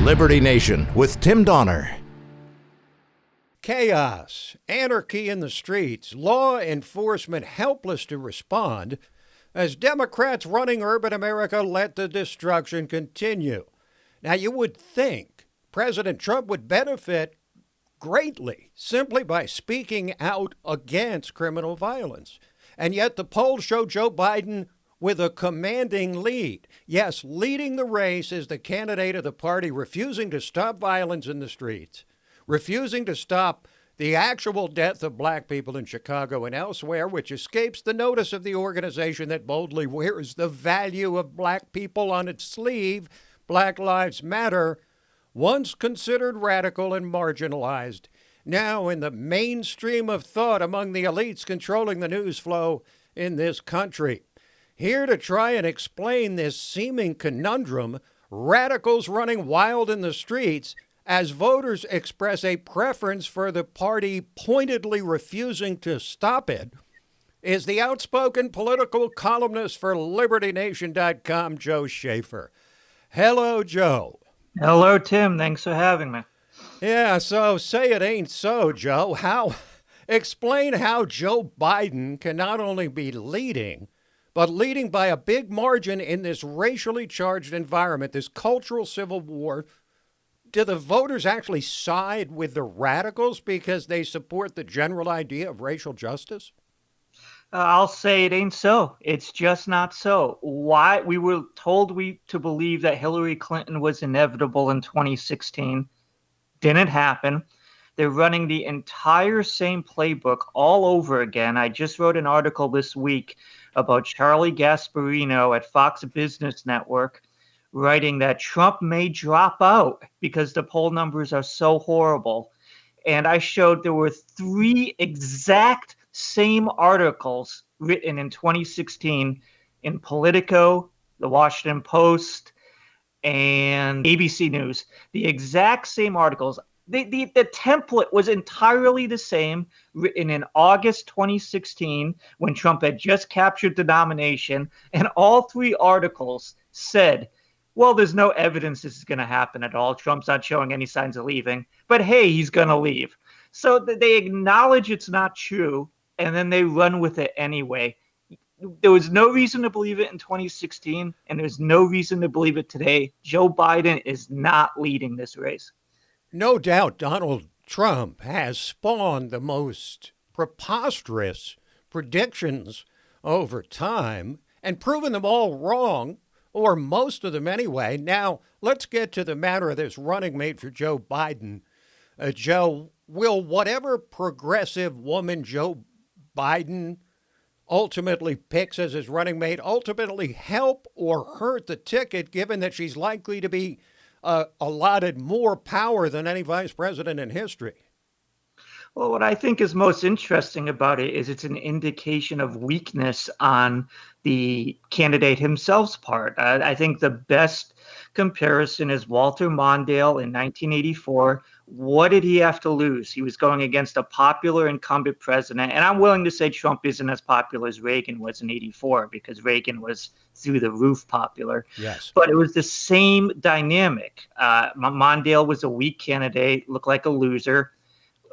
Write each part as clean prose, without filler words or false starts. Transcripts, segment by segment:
Liberty Nation with Tim Donner. Chaos, anarchy in the streets, law enforcement helpless to respond as Democrats running urban America let the destruction continue. Now, you would think President Trump would benefit greatly simply by speaking out against criminal violence. And yet the polls show Joe Biden with a commanding lead. Yes, leading the race is the candidate of the party refusing to stop violence in the streets, refusing to stop the actual death of black people in Chicago and elsewhere, which escapes the notice of the organization that boldly wears the value of black people on its sleeve, Black Lives Matter, once considered radical and marginalized, now in the mainstream of thought among the elites controlling the news flow in this country. Here to try and explain this seeming conundrum, radicals running wild in the streets as voters express a preference for the party pointedly refusing to stop it, is the outspoken political columnist for LibertyNation.com, Joe Schaeffer. Hello, Joe. Hello, Tim. Thanks for having me. Yeah, so say it ain't so, Joe. Explain how Joe Biden can not only be leading, but leading by a big margin in this racially charged environment, this cultural civil war. Do the voters actually side with the radicals because they support the general idea of racial justice? I'll say it ain't so. It's just not so. Why? We were told to believe that Hillary Clinton was inevitable in 2016. Didn't happen. They're running the entire same playbook all over again. I just wrote an article this week about Charlie Gasparino at Fox Business Network writing that Trump may drop out because the poll numbers are so horrible. And I showed there were 3 exact same articles written in 2016 in Politico, the Washington Post, and ABC News. The exact same articles. The template was entirely the same, written in August 2016 when Trump had just captured the nomination, and all 3 articles said, well, there's no evidence this is going to happen at all. Trump's not showing any signs of leaving, but hey, he's going to leave. So they acknowledge it's not true, and then they run with it anyway. There was no reason to believe it in 2016, and there's no reason to believe it today. Joe Biden is not leading this race. No doubt Donald Trump has spawned the most preposterous predictions over time and proven them all wrong, or most of them anyway. Now, let's get to the matter of this running mate for Joe Biden. Joe, will whatever progressive woman Joe Biden ultimately picks as his running mate ultimately help or hurt the ticket, given that she's likely to be allotted more power than any vice president in history? Well, what I think is most interesting about it is it's an indication of weakness on the candidate himself's part. I think the best comparison is Walter Mondale in 1984. What did he have to lose? He was going against a popular incumbent president. And I'm willing to say Trump isn't as popular as Reagan was in 84 because Reagan was through the roof popular. Yes. But it was the same dynamic. Mondale was a weak candidate, looked like a loser.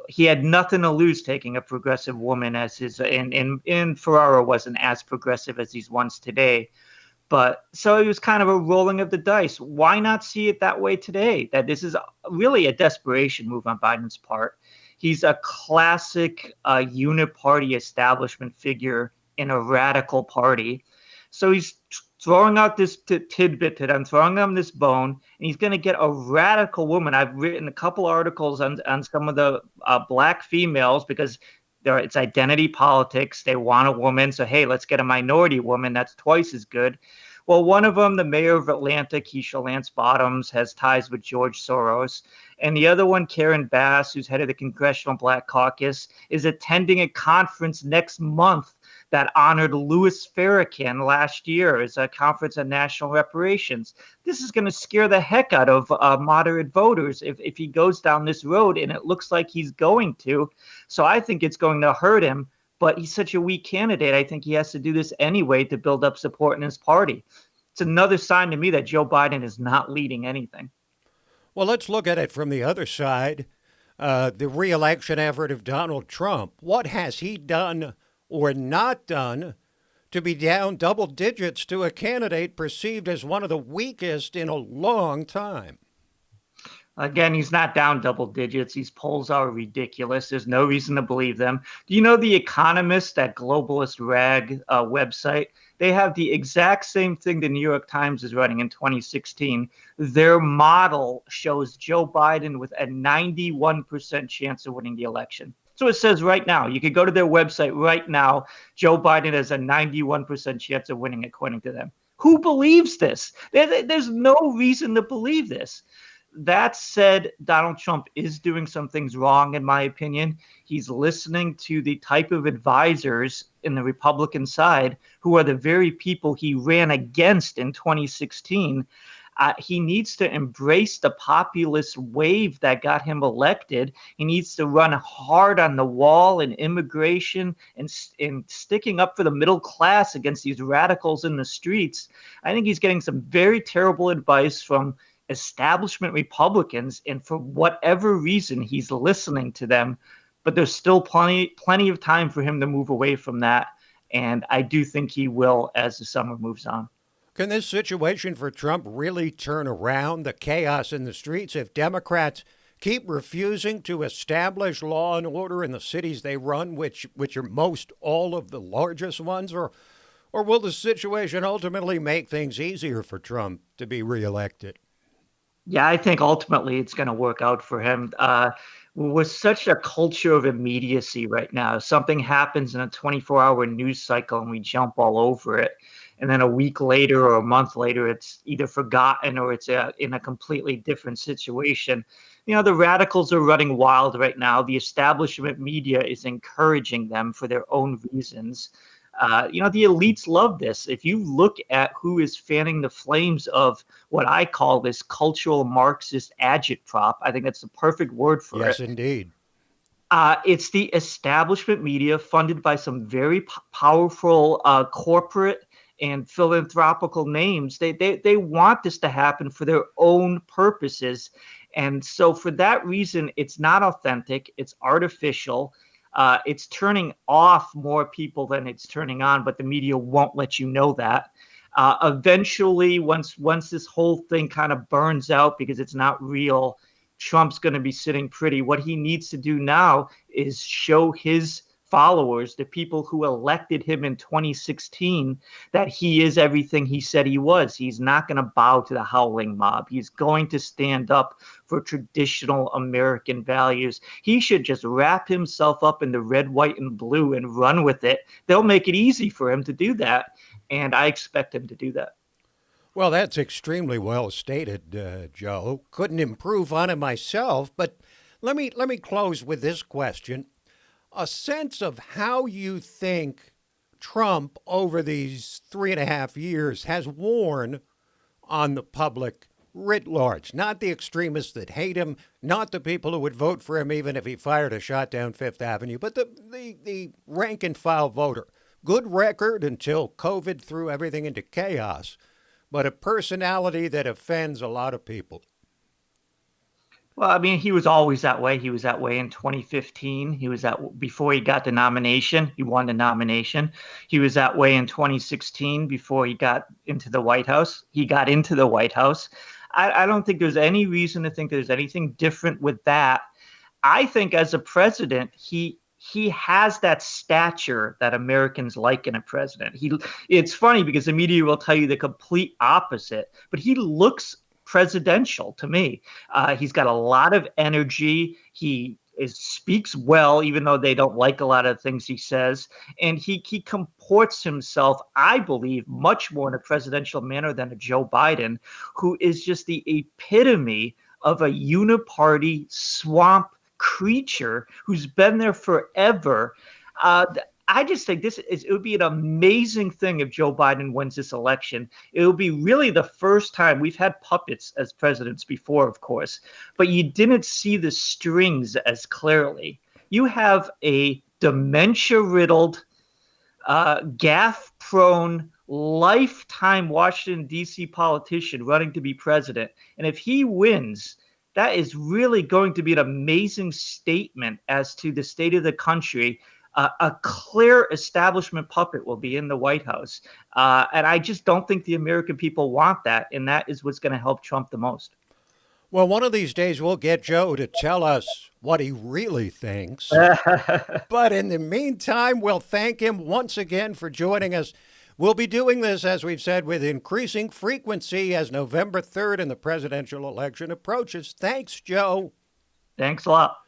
He had nothing to lose taking a progressive woman as his, and Ferraro wasn't as progressive as these ones today. But so it was kind of a rolling of the dice. Why not see it that way today? That this is really a desperation move on Biden's part. He's a classic uniparty establishment figure in a radical party. So he's throwing out this tidbit to them, throwing them this bone, and he's going to get a radical woman. I've written a couple articles on some of the black females because it's identity politics. They want a woman. So, hey, let's get a minority woman. That's twice as good. Well, one of them, the mayor of Atlanta, Keisha Lance Bottoms, has ties with George Soros. And the other one, Karen Bass, who's head of the Congressional Black Caucus, is attending a conference next month that honored Louis Farrakhan last year as a conference on national reparations. This is going to scare the heck out of moderate voters if he goes down this road, and it looks like he's going to. So I think it's going to hurt him. But he's such a weak candidate. I think he has to do this anyway to build up support in his party. It's another sign to me that Joe Biden is not leading anything. Well, let's look at it from the other side. The reelection effort of Donald Trump. What has he done or not done to be down double digits to a candidate perceived as one of the weakest in a long time? Again, he's not down double digits. These polls are ridiculous. There's no reason to believe them. Do you know The Economist, that globalist rag website? They have the exact same thing the New York Times is running in 2016. Their model shows Joe Biden with a 91% chance of winning the election. So it says right now. You could go to their website right now. Joe Biden has a 91% chance of winning, according to them. Who believes this? There's no reason to believe this. That said, Donald Trump is doing some things wrong, in my opinion. He's listening to the type of advisors in the Republican side who are the very people he ran against in 2016. He needs to embrace the populist wave that got him elected. He needs to run hard on the wall and immigration and sticking up for the middle class against these radicals in the streets. I think he's getting some very terrible advice from establishment Republicans, and for whatever reason, he's listening to them. But there's still plenty of time for him to move away from that, and I do think he will as the summer moves on. Can this situation for Trump really turn around the chaos in the streets if Democrats keep refusing to establish law and order in the cities they run, which are most all of the largest ones, or will the situation ultimately make things easier for Trump to be reelected? Yeah, I think ultimately it's going to work out for him. We're such a culture of immediacy right now. Something happens in a 24-hour news cycle and we jump all over it. And then a week later or a month later, it's either forgotten or it's in a completely different situation. You know, the radicals are running wild right now. The establishment media is encouraging them for their own reasons. The elites love this. If you look at who is fanning the flames of what I call this cultural Marxist agitprop, I think that's the perfect word for it. Yes, indeed. It's the establishment media funded by some very powerful corporate and philanthropical names. They want this to happen for their own purposes. And so for that reason, it's not authentic. It's artificial. It's turning off more people than it's turning on, but the media won't let you know that. Eventually, once this whole thing kind of burns out because it's not real, Trump's going to be sitting pretty. What he needs to do now is show his followers, the people who elected him in 2016, that he is everything he said he was. He's not going to bow to the howling mob. He's going to stand up for traditional American values. He should just wrap himself up in the red, white, and blue and run with it. They'll make it easy for him to do that, and I expect him to do that. Well, that's extremely well stated, Joe. Couldn't improve on it myself, but let me close with this question. A sense of how you think Trump over these 3.5 years has worn on the public writ large, not the extremists that hate him, not the people who would vote for him even if he fired a shot down Fifth Avenue, but the rank and file voter. Good record until COVID threw everything into chaos, but a personality that offends a lot of people. Well, I mean, he was always that way. He was that way in 2015. He was that before he got the nomination. He won the nomination. He was that way in 2016 before he got into the White House. He got into the White House. I don't think there's any reason to think there's anything different with that. I think as a president, he has that stature that Americans like in a president. It's funny because the media will tell you the complete opposite, but he looks presidential to me. He's got a lot of energy. He speaks well, even though they don't like a lot of things he says. And he comports himself, I believe, much more in a presidential manner than a Joe Biden, who is just the epitome of a uniparty swamp creature who's been there forever. I just think it would be an amazing thing if Joe Biden wins this election. It will be really the first time. We've had puppets as presidents before, of course, but you didn't see the strings as clearly. You have a dementia-riddled, gaffe-prone, lifetime Washington, D.C. politician running to be president. And if he wins, that is really going to be an amazing statement as to the state of the country. A clear establishment puppet will be in the White House. And I just don't think the American people want that. And that is what's going to help Trump the most. Well, one of these days we'll get Joe to tell us what he really thinks. But in the meantime, we'll thank him once again for joining us. We'll be doing this, as we've said, with increasing frequency as November 3rd and the presidential election approaches. Thanks, Joe. Thanks a lot.